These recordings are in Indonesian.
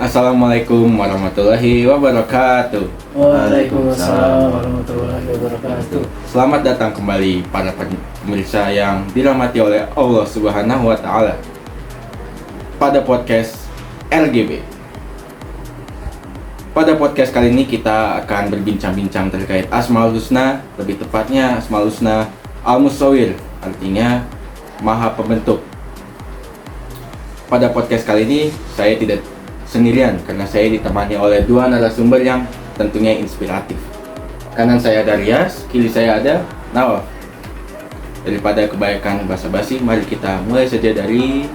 Assalamualaikum warahmatullahi wabarakatuh. Waalaikumsalam warahmatullahi wabarakatuh. Selamat datang kembali para pemirsa yang dirahmati oleh Allah Subhanahu wa Ta'ala pada podcast LGB. Pada podcast kali ini kita akan berbincang-bincang terkait Asmaul Husna, lebih tepatnya Asmaul Husna Al-Musawwir, artinya Maha Pembentuk. Pada podcast kali ini saya tidak sendirian karena saya ditemani oleh dua narasumber yang tentunya inspiratif. Kanan saya ada Rias, kiri saya ada Nawaf. Daripada kebaikan basa-basi, mari kita mulai saja dari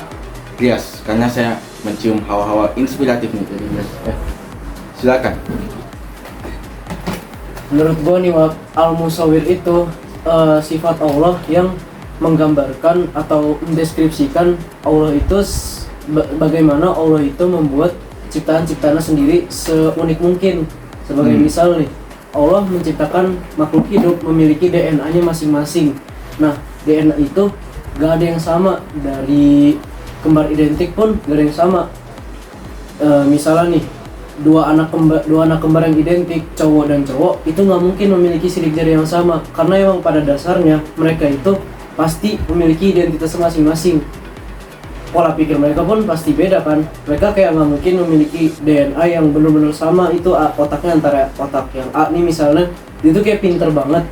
Rias karena saya mencium hawa-hawa inspiratif nih dari Rias. Silakan. Menurut gua nih, Al-Musawwir itu sifat Allah yang menggambarkan atau mendeskripsikan Allah itu bagaimana Allah itu membuat ciptaan-ciptaannya sendiri seunik mungkin. Sebagai misal nih, Allah menciptakan makhluk hidup memiliki DNA-nya masing-masing. Nah, DNA itu gak ada yang sama, dari kembar identik pun gak ada yang sama. Misalnya nih, dua anak kembar yang identik, cowok dan cowok, itu nggak mungkin memiliki sidik jari yang sama karena emang pada dasarnya mereka itu pasti memiliki identitas masing-masing. Pola pikir mereka pun pasti beda kan. Mereka kayak nggak mungkin memiliki DNA yang benar-benar sama. Itu otaknya antara otak yang A nih misalnya, dia tuh kayak pinter banget,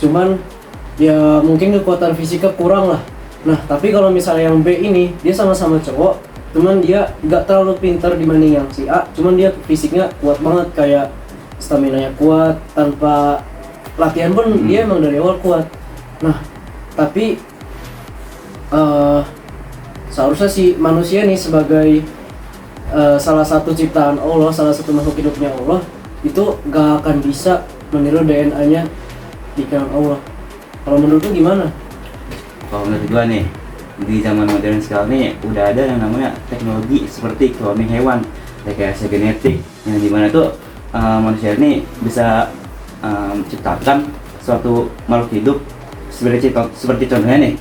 cuman ya mungkin kekuatan fisika kurang lah. Nah tapi kalau misalnya yang B ini, dia sama-sama cowok, cuman dia nggak terlalu pinter dibanding yang si A, cuman dia fisiknya kuat banget, kayak stamina nya kuat, tanpa latihan pun dia emang dari awal kuat. Nah tapi seharusnya si manusia nih sebagai salah satu ciptaan Allah, salah satu makhluk hidupnya Allah, itu gak akan bisa meniru DNA-nya pikiran Allah. Kalau menurut lu gimana? Kalau menurut gua nih, di zaman modern sekarang nih udah ada yang namanya teknologi seperti cloning hewan, rekayasa genetik, yang dimana tuh manusia ini bisa menciptakan suatu makhluk hidup seperti contohnya nih,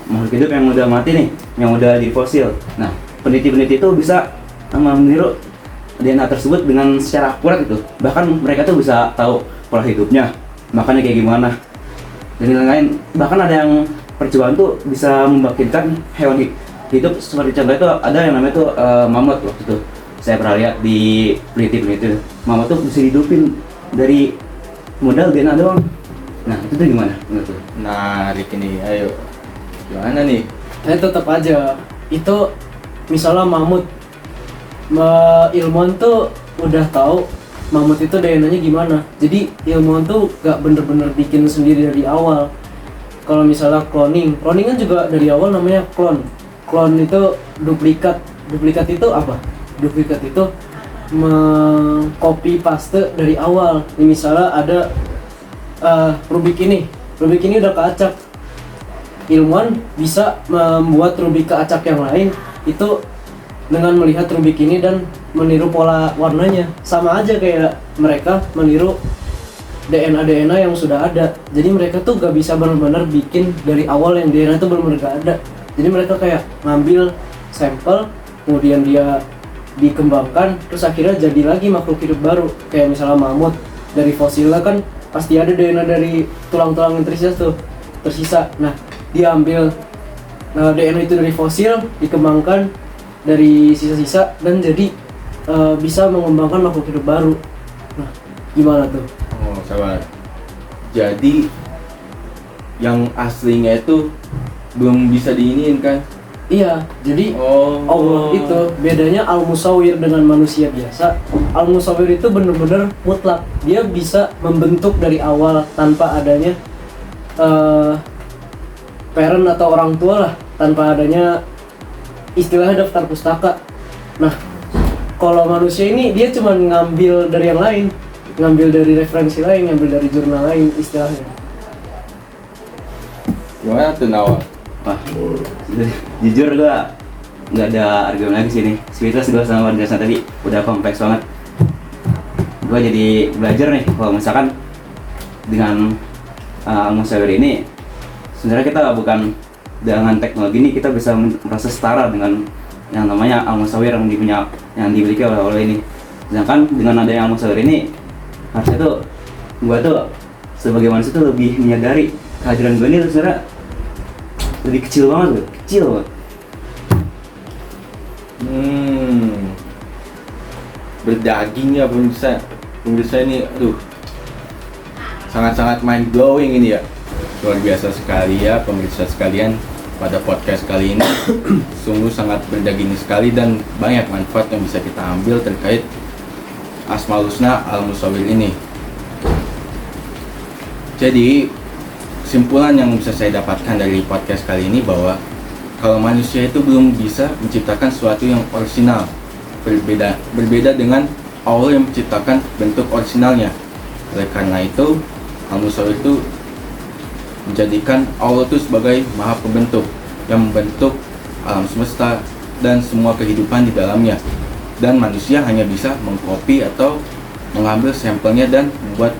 makhluk hidup yang udah mati nih, yang udah di fosil. Nah, peneliti-peneliti itu bisa meniru DNA tersebut dengan secara akurat gitu. Bahkan mereka tuh bisa tahu pola hidupnya, makannya kayak gimana, dan lain-lain. Bahkan ada yang percobaan tuh bisa membangkitkan hewan hidup, seperti contoh itu ada yang namanya tuh mamut. Waktu itu saya pernah lihat di peneliti-peneliti, mamut tuh bisa hidupin dari modal DNA doang. Nah itu tuh gimana menurut lu? Nah, Rik ini, ayo gimana nih? Tetap aja itu, misalnya mamut, ilmuwan tuh udah tahu mamut itu DNA-nya gimana. Jadi ilmuwan tuh gak bener-bener bikin sendiri dari awal. Kalau misalnya cloning kan juga dari awal namanya clone itu duplikat itu apa? Duplikat itu mengcopy paste dari awal. Ini misalnya ada Rubik ini udah keacak, ilmuwan bisa membuat Rubik keacak yang lain itu dengan melihat Rubik ini dan meniru pola warnanya. Sama aja kayak mereka meniru DNA yang sudah ada. Jadi mereka tuh gak bisa benar-benar bikin dari awal yang DNA itu benar-benar gak ada. Jadi mereka kayak ngambil sampel, kemudian dia dikembangkan, terus akhirnya jadi lagi makhluk hidup baru. Kayak misalnya mamut, dari fosilnya kan pasti ada DNA dari tulang-tulang yang tersisa. Nah, dia ambil DNA itu dari fosil, dikembangkan dari sisa-sisa, dan jadi bisa mengembangkan makhluk hidup baru. Nah, gimana tuh? Oh, sabar. Jadi yang aslinya itu belum bisa diiniin kan? Iya, jadi Allah itu bedanya Al-Musawwir dengan manusia biasa. Al-Musawwir itu benar-benar mutlak. Dia bisa membentuk dari awal tanpa adanya parent atau orang tua lah, tanpa adanya istilahnya daftar pustaka. Nah, kalau manusia ini dia cuma ngambil dari yang lain, ngambil dari referensi lain, ngambil dari jurnal lain istilahnya. Gimana tuh Nawal? Wah, jujur gua nggak ada argumen lagi sini. Speechless gua sama penjelasan tadi, udah kompleks banget. Gua jadi belajar nih, kalau misalkan dengan Al-Musawwir ini, sebenarnya kita bukan dengan teknologi ini kita bisa merasa setara dengan yang namanya al-musawwir yang dimiliki oleh Allah ini. Sedangkan dengan adanya al-musawwir ini harusnya tuh gua tuh sebagai manusia tuh lebih menyadari kehadiran gua ini tuh sebenarnya lebih kecil banget loh, kecil banget. Berdaging ya pemirsa ini, aduh, sangat-sangat mind blowing ini ya, luar biasa sekali ya pemirsa sekalian. Pada podcast kali ini sungguh sangat berdaging sekali dan banyak manfaat yang bisa kita ambil terkait Asmaul Husna Al-Musawwir ini. Jadi kesimpulan yang bisa saya dapatkan dari podcast kali ini bahwa kalau manusia itu belum bisa menciptakan sesuatu yang orisinal, berbeda dengan Allah yang menciptakan bentuk orisinalnya. Oleh karena itu, Al-Musawwir itu menjadikan Allah itu sebagai maha pembentuk yang membentuk alam semesta dan semua kehidupan di dalamnya, dan manusia hanya bisa mengcopy atau mengambil sampelnya dan membuat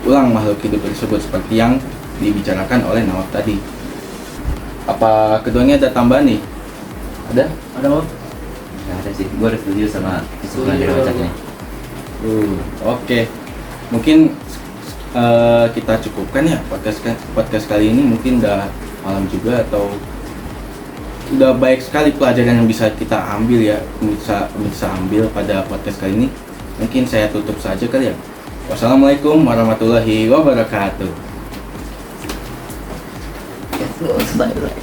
ulang makhluk hidup tersebut seperti yang dibicarakan oleh Nawaf tadi. Apa keduanya ada tambahan nih? Ada Nawaf? Gak ada sih, gue udah setuju sama kesimpulan dari Wacaknya. Oke. Mungkin kita cukupkan ya podcast kali ini. Mungkin udah malam juga atau udah baik sekali pelajaran yang bisa kita ambil ya, bisa ambil pada podcast kali ini. Mungkin saya tutup saja kali ya. Wassalamualaikum warahmatullahi wabarakatuh. Bye bye.